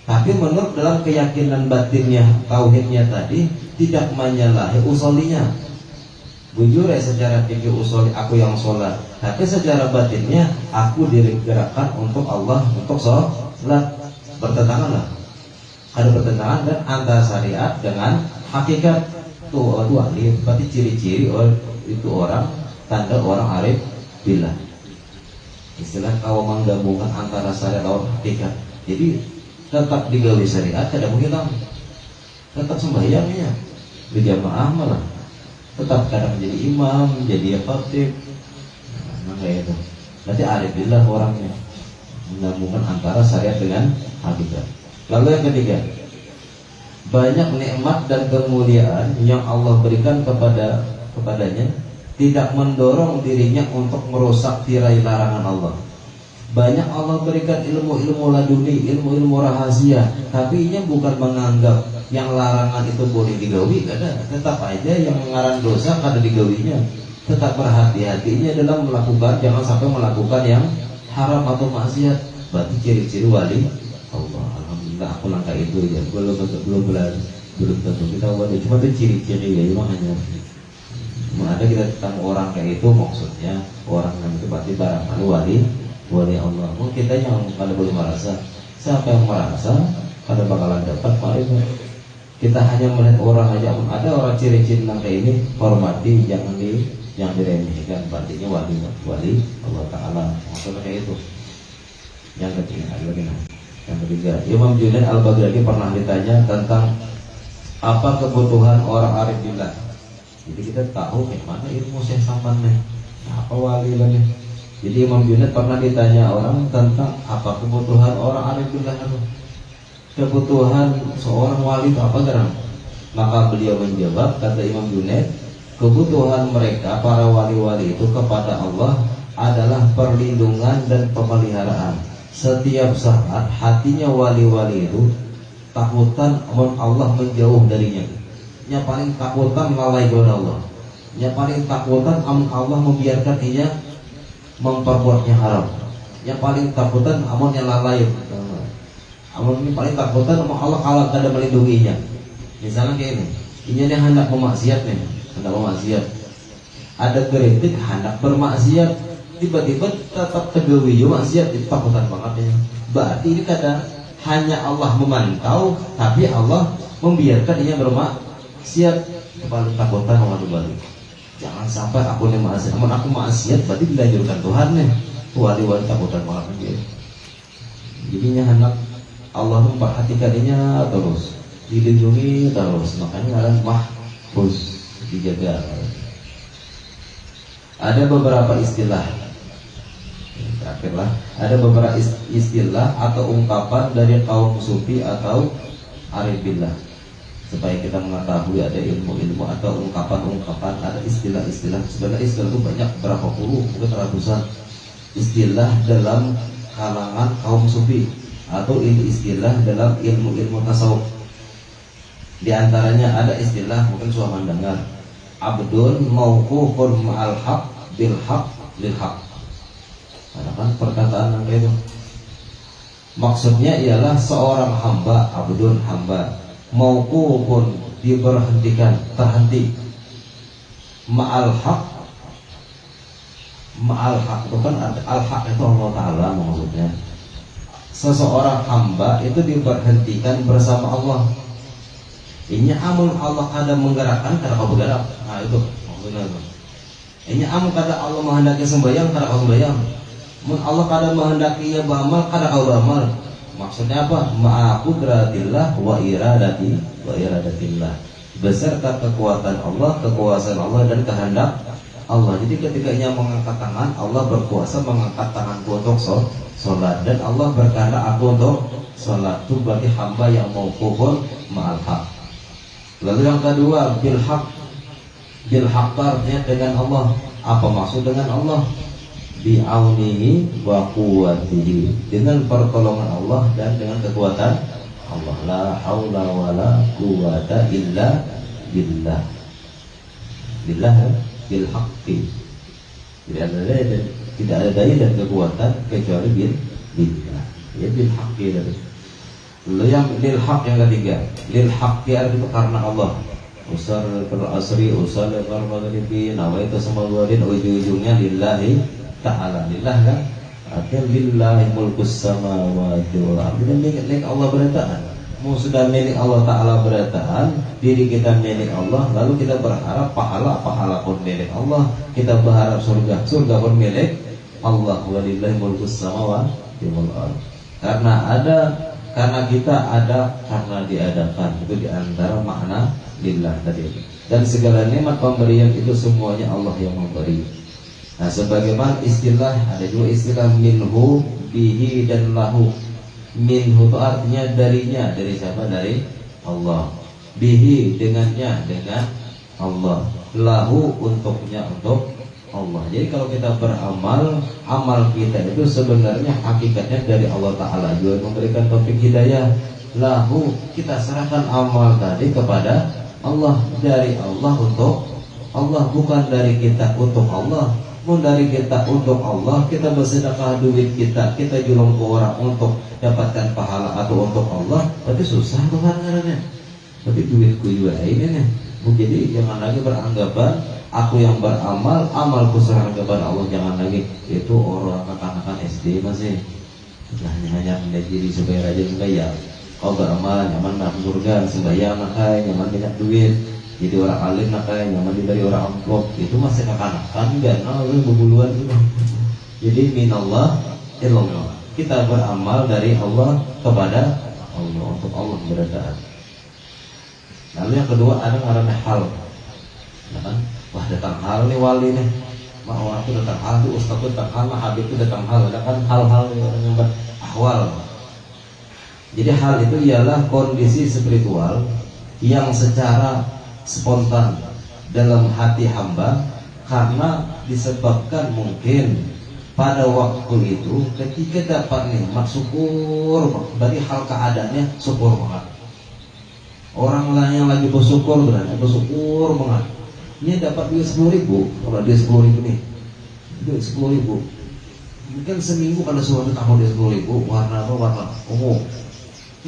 Tapi menurut dalam keyakinan batinnya, tauhidnya tadi tidak menyalahi usolinya. Bujur secara fikih usoli aku yang sholat, tapi secara batinnya aku digerakkan untuk Allah, untuk sholat. Bertentangan lah. Ada pertentangan dan antara syariat dengan hakikat. Tuh ahli, berarti ciri-ciri itu orang, tanda orang arif billah. Istilah kau menggabungkan antara syariat dan hakikat. Jadi tetap digawi syariat, tidak mungkin tetap sembahyangnya berjamaah malah tetap kadang menjadi imam, jadi khatib. Nah kayak itu. Berarti arif billah orangnya menggabungkan antara syariat dengan hakikat. Lalu yang ketiga, banyak nikmat dan kemuliaan yang Allah berikan kepadanya tidak mendorong dirinya untuk merusak tirai larangan Allah. Banyak Allah berikan ilmu-ilmu laduni, ilmu-ilmu rahasia, tapi ini bukan menganggap yang larangan itu boleh digawi, ada. Tetap aja yang mengarang dosa kada digawinya. Tetap berhati-hatinya dalam melakukan, jangan sampai melakukan yang haram atau maksiat. Berarti ciri-ciri wali Allah. Alhamdulillah aku langkah itu ya. Belum tentu kita wali, cuma itu ciri-ciri ya, memang hanya ada kita ketemu orang kayak itu, maksudnya orang yang itu berarti barangkali wali Allah. Kita yang pada boleh merasa, siapa yang merasa pada bakalan dapat ma'rifat. Kita hanya melihat orang aja, ada orang ciri-ciri kayak ini, hormati, jangan diremehkan. Artinya wali Allah Taala. Maksudnya kayak itu. Yang ketiga, yang ketiga, Imam Junaid Al-Baghdadi pernah ditanya tentang apa kebutuhan orang arif billah. Jadi kita tahu mana ilmu Syekh Saman nih, apa wali lah nih. Jadi Imam Junaid pernah ditanya orang tentang apa kebutuhan orang arif billah itu. Kebutuhan seorang wali itu apa sekarang? Maka beliau menjawab, kata Imam Junaid, kebutuhan mereka para wali-wali itu kepada Allah adalah perlindungan dan pemeliharaan. Setiap saat hatinya wali-wali itu takutan Allah menjauh darinya. Yang paling takutan lalai kepada Allah. Yang paling takutan Allah membiarkan ia memperbuatnya haram. Yang paling takutan yang lalai. Amun ini paling takutan Allah kalau kada melindunginya. Misalnya kayak ini, ini hendak memaksiat nih, hendak memaksiat. Ada kritik hendak bermaksiat, tiba-tiba tetap tegawi maksiat, itu takutan banget ya. Berarti ini kada hanya Allah memantau, tapi Allah membiarkan ia bermaksiat. Itu paling takutan orang balik. Jangan sampai aku nih maksiat, amun aku maksiat berarti dilanjurkan Tuhan nih. Wali-wali takutan banget dia. Jadinya hendak Allah memperhatikannya terus, dilindungi terus, makanya ada mahfuz, dijaga. Ada beberapa istilah, terakhirlah, ada beberapa istilah atau ungkapan dari kaum sufi atau arif billah, supaya kita mengetahui ada ilmu-ilmu atau ungkapan-ungkapan, ada istilah-istilah. Sebenarnya istilah itu banyak, berapa puluh, mungkin ratusan istilah dalam kalangan kaum sufi atau ini istilah dalam ilmu-ilmu tasawuf. Di antaranya ada istilah, mungkin sudah mendengar, abdun mauqufun ma'al haq bil haq lil haq. Ada kan perkataan yang itu. Maksudnya ialah seorang hamba, abdun hamba, mauqufun diberhentikan, terhenti, ma'al haq. Ma'al haq itu kan al haq itu Allah Ta'ala maksudnya. Seseorang hamba itu diberhentikan bersama Allah. Ini amun Allah kada menggerakkan, kada kau bergerak. Nah itu maksudnya itu. Ini amun kada Allah menghendaki sembahyang, kada kau sembahyang. Amun Allah kada menghendaki ia beramal, kada kau beramal. Maksudnya apa? Ma'a qudratillah wa iradatillah. Beserta kekuatan Allah, kekuasaan Allah dan kehendak Allah. Jadi ketika ia mengangkat tangan, Allah berkuasa mengangkat tanganku untuk sholat, dan Allah berkehendak aku untuk sholat. Itu berarti hamba yang mauqufun ma'al haq. Lalu yang kedua, bil haq. Bil haq artinya dengan Allah. Apa maksud dengan Allah? Bi'aunihi wa quwwatihi, dengan pertolongan Allah dan dengan kekuatan Allah. La haula wa la quwwata illa billah. Billah bil haqqi. Tidak ada daya dan kekuatan kecuali billah. Ya bil haqqi tadi. Lalu yang lil haq yang ketiga, lil haqqi artinya karena Allah. Usar al-asri, usar al-maghribi, nawaitu samawati, ujung-ujungnya lillahi ta'ala. Lillah kan? Artinya lillahi mulkus samawati wal ardi. Milik Allah berataan. Mau sudah milik Allah Ta'ala berataan, diri kita milik Allah, lalu kita berharap pahala pun milik Allah, kita berharap surga pun milik Allah. Walillahi mulkus samawati wal ardi. Karena kita ada, karena diadakan. Itu diantara makna lillah tadi. Dan segala nikmat pemberian itu semuanya Allah yang memberi. Nah, sebagaimana istilah, ada juga istilah minhu, bihi dan lahu. Minhu itu artinya darinya, dari siapa? Dari Allah. Bihi dengannya, dengan Allah. Lahu untuknya, untuk Allah. Jadi kalau kita beramal, amal kita itu sebenarnya hakikatnya dari Allah Ta'ala juga memberikan taufik hidayah. Lahu, kita serahkan amal tadi kepada Allah, dari Allah untuk Allah, bukan dari kita untuk Allah. Mau dari kita untuk Allah, kita bersedekah duit kita julung ke orang untuk dapatkan pahala atau untuk Allah, tapi susah kebenarannya. Tapi duitku juga ini nih. Jadi jangan lagi beranggapan aku yang beramal, amalku serahkan kepada Allah. Jangan lagi, itu orang kekanakan SD masih hanya menjadi supaya rajin sembahyang. Kau beramal nyaman masuk surga, sembahyang nakai nyaman banyak duit. Jadi orang alim nakai nyaman dari orang amplop, itu masih kekanakan enggak? Nah, bebuluan itu. Jadi minallah ilallah. Kita beramal dari Allah kepada Allah, untuk Allah berataan. Lalu yang kedua ada namanya hal. Ya kan? Wah, datang hal nih wali nih. Mau aku datang hal tuh, ustaz tuh datang hal, habib tuh datang hal. Ada kan hal-hal yang ahwal. Jadi hal itu ialah kondisi spiritual yang secara spontan dalam hati hamba karena disebabkan mungkin pada waktu itu ketika dapat nikmat syukur, berarti hal keadaannya syukur banget. Orang lain yang lagi bersyukur banget. Ini dapat duit 10.000, kalau dia 10.000 nih, duit 10.000. Mungkin seminggu kalau suatu tamu dia 10.000, warna apa? Warna ungu.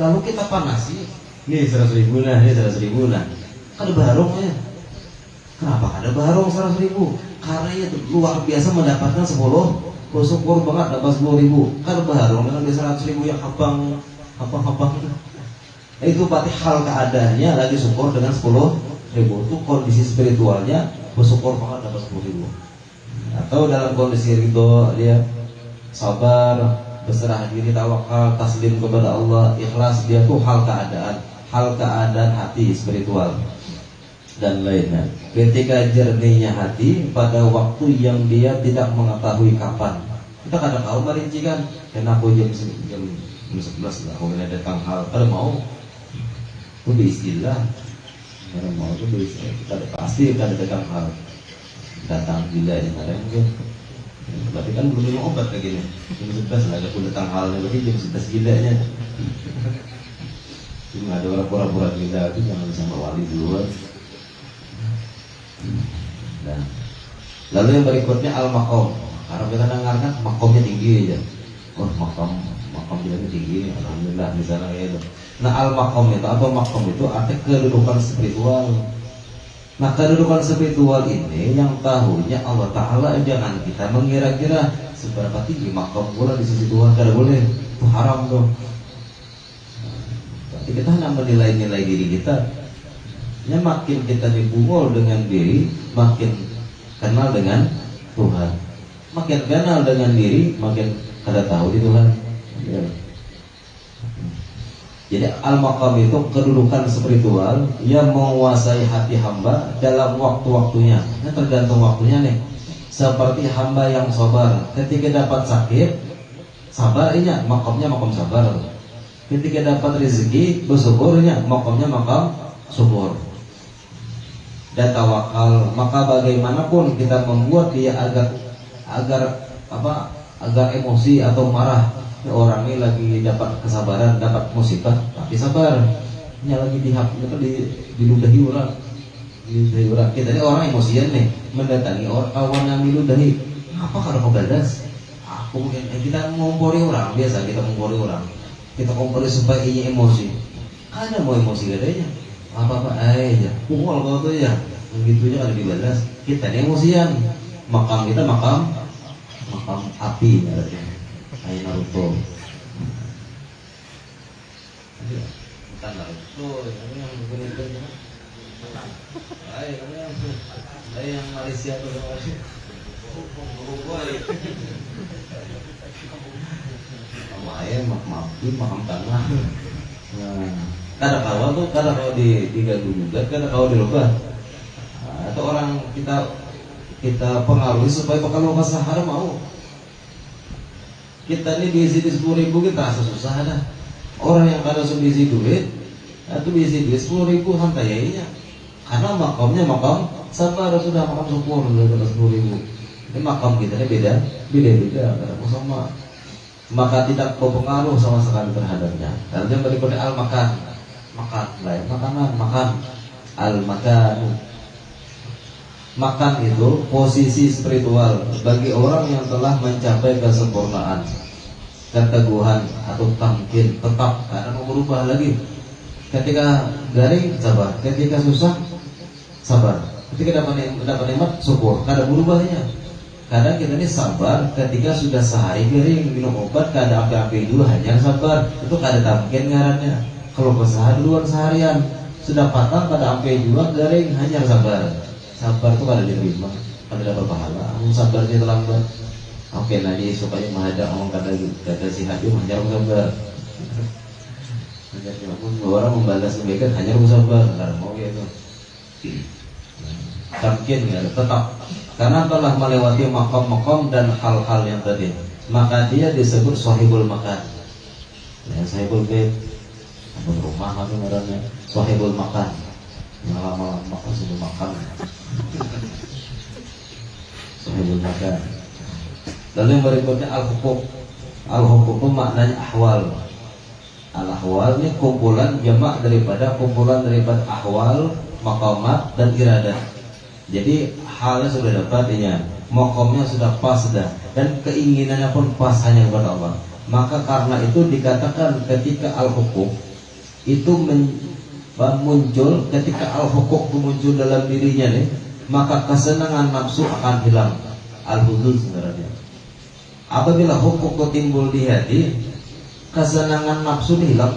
Lalu kita panasi, nih 100.000 lah, nih 100.000 lah. Ada barongnya. Kenapa ada barong 100.000? Karena itu luar biasa mendapatkan 10. Bersyukur banget dapat 10.000. Kan barong dengan 100.000 yang habang. Itu berarti hal keadaannya lagi syukur dengan 10.000. Itu kondisi spiritualnya bersyukur banget dapat 10.000. Atau dalam kondisi ridho dia sabar, berserah diri, tawakal, taslim kepada Allah, ikhlas, dia tuh hal keadaan hati spiritual dan lainnya. Ketika jernihnya hati pada waktu yang dia tidak mengetahui kapan. Kita kadang tahu merinci kan, karena aku jam 11 lah, aku datang hal, kalau mau itu bismillah, kalau mau itu bismillah, kita pasti kita datang hal, datang gila ini kadang mungkin. Berarti kan belum minum obat kayak gini. Jam 11 lah, aku datang halnya, berarti jam 11 gilanya. Cuma ada orang pura-pura gila itu jangan sama wali duluan. Nah, lalu yang berikutnya al-maqam. Karena kita dengarkan makomnya tinggi aja. Oh makam bilangnya tinggi, alhamdulillah misalnya kayak itu. Nah al-maqam itu atau makom itu artinya kedudukan spiritual. Nah kedudukan spiritual ini yang tahunya Allah Ta'ala. Jangan kita mengira-kira seberapa tinggi makom pula di sisi Tuhan. Tidak boleh, itu haram tuh. Tapi kita hanya menilai-nilai diri kita. Ya, makin kita dibungul dengan diri, makin kenal dengan Tuhan. Makin kenal dengan diri, makin kada tahu di Tuhan. Ya. Jadi al-maqam itu kedudukan spiritual yang menguasai hati hamba dalam waktu-waktunya. Ini tergantung waktunya nih. Seperti hamba yang sabar, ketika dapat sakit, sabar ini makamnya makam sabar. Ketika dapat rezeki, bersyukurnya makamnya makam syukur. Dan tawakal, maka bagaimanapun kita membuat dia agar emosi atau marah. Orang ini lagi dapat kesabaran, dapat musibah, tapi sabar. Ini lagi diludahi orang. Kita ini orang emosian nih, mendatangi orang kawan yang diludahi. Apa kalau kau balas? Aku mungkin kita ngompori orang biasa, kita ngompori orang. Kita ngompori supaya ini emosi. Ada mau emosi katanya. Apa aja, pukul kau tuh ya, begitu aja kalau dibalas. Kita ini emosian, makam kita makam api artinya. Kayak Naruto. Bukan Naruto, ini yang begini-begini. Yang Malaysia tuh sama ayam makam api, makam tanah. Nah, kada kalau diganggu juga, kada kalau dirubah. Atau orang kita pengaruhi supaya kalau masalah mau. Kita ini diisi 10.000 kita rasa susah dah. Orang yang kada sudah diisi duit, itu diisi duit 10.000 santai aja. Karena makamnya makam sabar, sudah makam syukur sudah 10.000. Ini makam kita ini beda kada sama. Maka tidak berpengaruh sama sekali terhadapnya. Dan yang berikutnya al-makan, lain makanan, al-makan. Makan itu posisi spiritual bagi orang yang telah mencapai kesempurnaan, keteguhan atau tamkin, tetap, karena mau berubah lagi. Ketika garing sabar, ketika susah sabar, ketika dapat nikmat syukur, kada berubahnya. Kadang kita ini sabar ketika sudah sehari garing minum obat, kada api-api dulu hanya sabar, itu kada tamkin ngarannya. Kalau keseharian seharian sudah patah pada api dua garing hanya sabar. Sabar itu kada diterima, kada dapat pahala. Sabar dia terlambat. Oke, nanti supaya menghadap orang kata si hajum hanya sabar. Orang membalas kebaikan hanya sabar, kada mau gitu. Tamkin ya, tetap karena telah melewati makom-makom dan hal-hal yang tadi, maka dia disebut sahibul makan. Ya, sahibul bait, rumah atau namanya sahibul makan. Yang lama-lama kok sudah makan. Sahibul makan. Lalu yang berikutnya al-hukuk. Al-hukuk itu maknanya ahwal. Al-ahwal ini kumpulan jamak daripada ahwal, maqamat dan iradat. Jadi halnya sudah dapat ini, maqamnya sudah pas sudah, dan keinginannya pun pas hanya kepada Allah. Maka karena itu dikatakan ketika al-hukuk itu muncul, ketika al-hukuk itu muncul dalam dirinya nih, maka kesenangan nafsu akan hilang. Al-huzuz sebenarnya. Apabila hukuk itu timbul di hati, kesenangan nafsu hilang.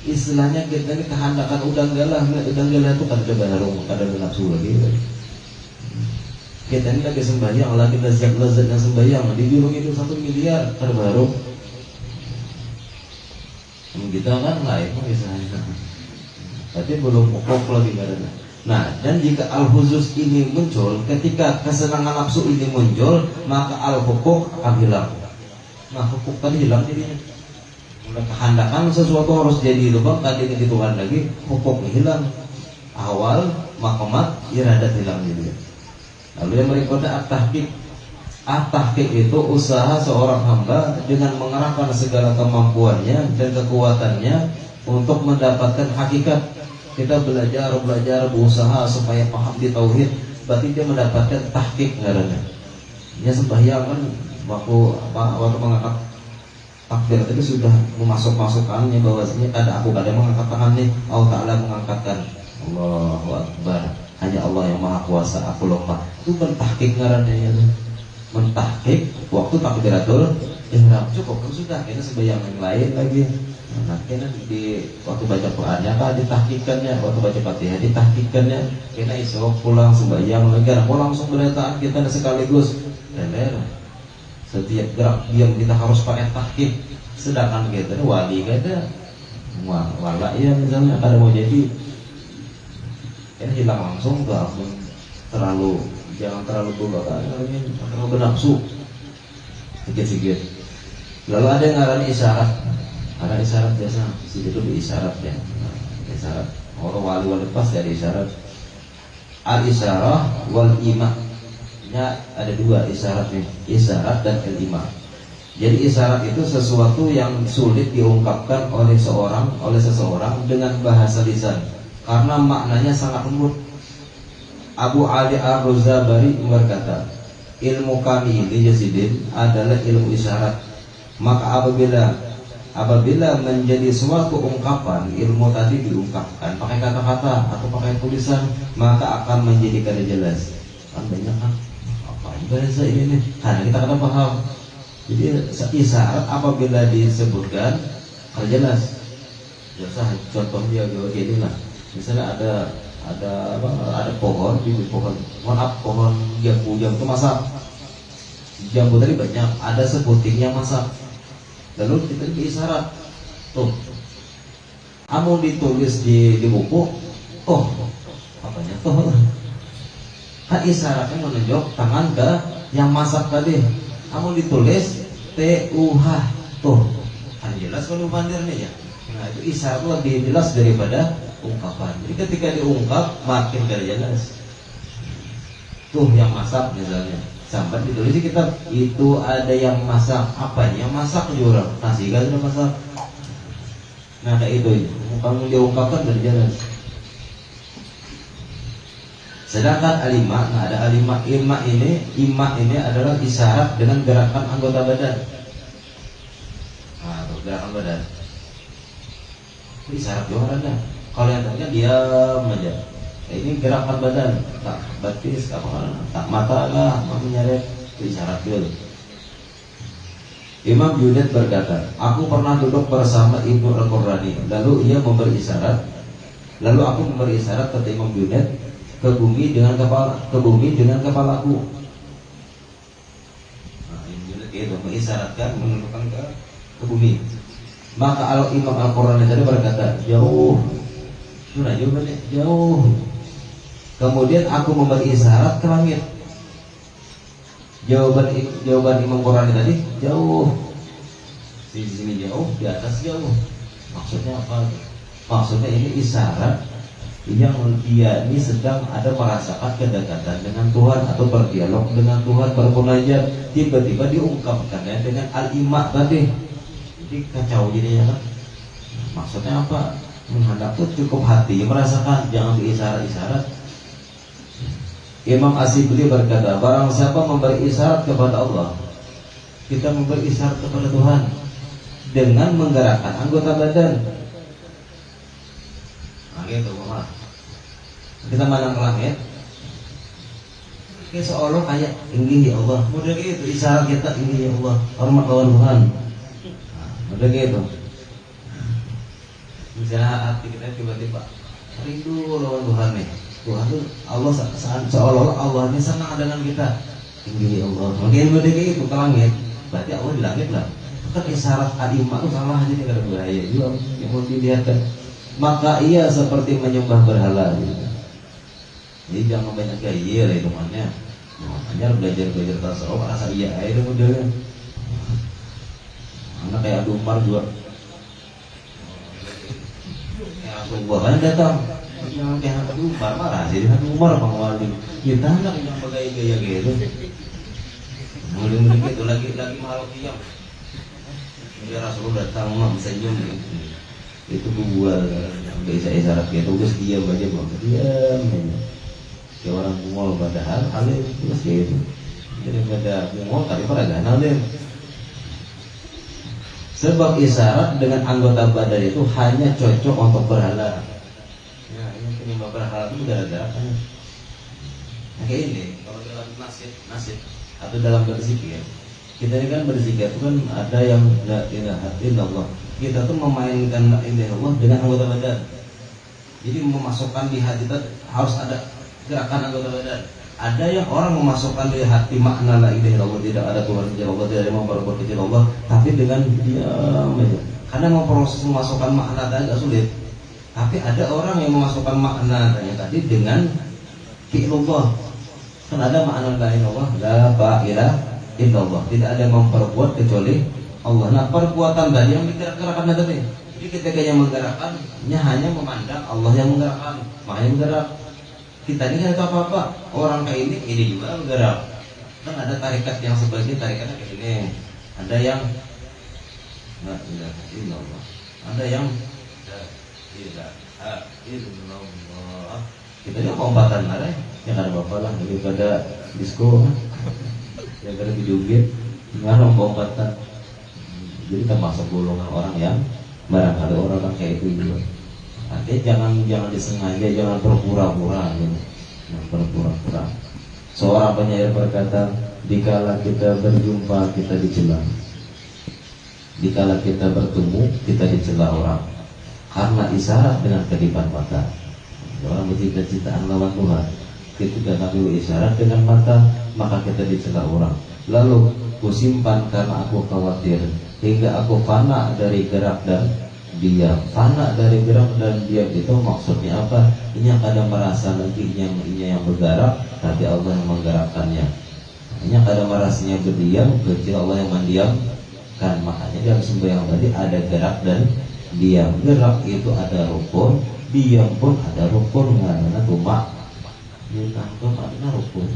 Istilahnya kita ini kehandakan udang galah itu kan coba harung ada nafsu lagi. Kita ini lagi sembahyang, lagi lezat-lezatnya sembahyang, di jurung itu 1 miliar kan baru. Kita kan lain misalnya. Tapi belum hukuk lagi karena. Nah, dan jika al-huzuz ini muncul, ketika kesenangan nafsu ini muncul, maka al-hukuk akan hilang. Nah, hukuk tadi hilang jadinya. Mulai kehandakan sesuatu harus jadi itu bang, tadi itu Tuhan lagi, hukuk hilang. Awal, maqamat, iradat hilang jadinya. Lalu yang berikutnya at-tahqiq. At-tahqiq itu usaha seorang hamba dengan mengerahkan segala kemampuannya dan kekuatannya untuk mendapatkan hakikat. Kita belajar, berusaha supaya paham di tauhid, berarti dia mendapatkan tahqiq ngarannya. Dia sembahyang kan waktu mengangkat takbir tadi sudah memasukkannya bahwasanya ada mengangkat tangan nih, Allah Ta'ala mengangkatkan. Allahu Akbar. Hanya Allah yang Maha Kuasa, aku lemah. Itu mentahqiq ngarannya ya. Mentahqiq waktu takbiratul ihram. Cukup kan sudah, kita sembahyang yang lain lagi. Nah, kena di waktu baca Qurannya kan ditahqiqannya, waktu baca Fatihah ditahqiqannya. Kena isok pulang sembahyang lagi, langsung berataan kita sekaligus. Teler. Setiap gerak diam kita harus pakai tahqiq. Sedangkan kita wali kada wala ya misalnya kada mau jadi kan hilang langsung jangan terlalu dulu kan terlalu bernafsu sedikit-sedikit. Lalu ada yang ngarani isyarat. Ada isyarat biasa, situ itu isyarat ya. Isyarat. Orang wali-wali pas dari isyarat. Al-isyarah wal ima. Ya, ada dua isyarat nih, isyarat dan al-ima. Jadi isyarat itu sesuatu yang sulit diungkapkan oleh seseorang dengan bahasa lisan karena maknanya sangat lembut. Abu Ali Ar-Ruzabari berkata, ilmu kami ini Yazidin adalah ilmu isyarat. Maka apabila menjadi suatu ungkapan, ilmu tadi diungkapkan pakai kata-kata atau pakai tulisan, maka akan menjadi kada jelas. Kan banyak kan apa bahasa ini nih, karena kita kada paham. Jadi isyarat apabila disebutkan kada jelas. Biasa contohnya gini lah. Misalnya ada pohon, pohon jambu itu masak. Jambu tadi banyak, ada sebutingnya masak. Lalu kita isyarat, tuh, amun ditulis di buku, apanya tuh? Isyaratnya menunjuk tangan ke yang masak tadi. Amun ditulis TUH, tuh, kan jelas kalau bandirnya ya. Nah itu isyarat lebih jelas daripada ungkapan. Jadi ketika diungkap makin gak jelas. Tuh yang masak misalnya. Sampai ditulis di kitab itu ada yang masak, apanya masak juga nasi kan sudah masak. Nah kayak itu kamu diungkapkan dari jelas. Sedangkan alima, nah ada alima, ima ini adalah isyarat dengan gerakan anggota badan. Nah gerakan badan itu isyarat juga ada. Kalau yang tadinya diam aja. Ini gerakan badan, tak batis, tak mata lah, menyeret isyarat dulu. Imam Junaid berkata, aku pernah duduk bersama Ibnu Al-Qurrani, lalu ia memberi isyarat, lalu aku memberi isyarat kata Imam Junaid ke bumi dengan kepalaku. Nah, Imam Junaid itu mengisyaratkan menunjukkan ke bumi. Maka Imam Al-Qurrani tadi berkata, jauh, sudah jauh. Kemudian aku memberi isyarat ke langit. Jawaban Imam Qurani tadi jauh. Di sini jauh, di atas jauh. Maksudnya apa? Maksudnya ini isyarat yang dia ini sedang ada merasakan kedekatan dengan Tuhan atau berdialog dengan Tuhan, bermunajat, tiba-tiba diungkapkannya dengan al-ima tadi. Jadi kacau jadinya kan. Maksudnya apa? Menghadap tuh cukup hati merasakan, jangan diisyarat-isyarat. Imam Asyibli berkata, barang siapa memberi isyarat kepada Allah, kita memberi isyarat kepada Tuhan dengan menggerakkan anggota badan. Nah gitu, Mama. Kita mandang ke langit, kayak seolah kayak tinggi ya Allah. Mudah gitu, isyarat kita tinggi ya Allah, hormat lawan Tuhan. Nah, mudah gitu. Misalnya hati kita tiba-tiba rindu lawan Tuhan nih. Tuhan tuh Allah seolah-olah Allah ini senang dengan kita. Tinggi ya Allah. Mungkin mudah gitu ke langit. Berarti Allah di langit lah. Kan isyarat alimah itu salah aja nih, kada bahaya juga yang mau dilihatkan. Maka ia seperti menyembah berhala gitu. Jadi jangan banyak gaya lah hitungannya. Makanya belajar tasawuf rasa iya aja modelnya. Anak kayak Abdul Umar juga. Kayak Rasulullah kan datang. Jangan kayak Abdul Umar marah sih. Abdul Umar Bang Wali. Kita anak yang bergaya-gaya gitu. Mulai gitu lagi malu diam. Ya Rasulullah datang mah bisa senyum gitu. Itu buat bisa isyarat gitu, terus diam aja bang, diam aja. Kayak orang bungol padahal alim terus gitu. Jadi pada bungol tapi pada ganal deh. Sebab isyarat dengan anggota badan itu hanya cocok untuk berhala. Ya ini penyembah berhala itu gara-gara kan. Nah, kayak ini kalau dalam nasib atau dalam berzikir, kita ini kan berzikir itu kan ada yang la ilaha illallah. Kita tuh memainkan la ilaha illallah dengan anggota badan. Jadi memasukkan di hati kita harus ada gerakan anggota badan. Ada yang orang memasukkan di hati makna la ilaha illallah, tidak ada Tuhan kecuali Allah, tidak ada yang memperbuat kecuali Allah, tapi dengan diam aja. Karena mau proses memasukkan makna tadi agak sulit. Tapi ada orang yang memasukkan makna tadi dengan fi'lullah. Kan ada makna la ilaha illallah, la ilaha illallah, tidak ada yang memperbuat kecuali Allah. Nah perbuatan tadi yang digerak-gerakan tadi. Jadi ketika yang menggerakkannya hanya memandang Allah yang menggerakkan, makanya menggerak. Kita ini kan apa-apa. Orang kayak ini juga bergerak. Kan ada tarikat yang sebagian tarikatnya kayak gini. Ada yang la ilaha illallah. Ada yang la ilaha illallah. Kita ini kombatan lah yang ada bapak lah daripada disco. Yang ada video game ngarang kombatan. Jadi termasuk golongan orang yang barangkali orang kayak itu juga. Artinya jangan disengaja, jangan berpura-pura gitu. Jangan berpura-pura. Seorang penyair berkata, dikala kita berjumpa kita dicela, dikala kita bertemu kita dicela orang, karena isyarat dengan kedipan mata. Orang bercita-citaan lawan Tuhan, ketika Nabi isyarat dengan mata, maka kita dicela orang. Lalu kusimpan karena aku khawatir, hingga aku fana dari gerak dan diam. Fana dari gerak dan diam itu maksudnya apa? Ini kadang merasa nantinya yang bergerak, tapi Allah yang menggerakkannya. Ini kadang merasanya berdiam, kecil Allah yang mendiamkan. Makanya dalam sembahyang tadi ada gerak dan diam. Gerak itu ada rukun, diam pun ada rukun. Karena tumak ditangkap ada rukun.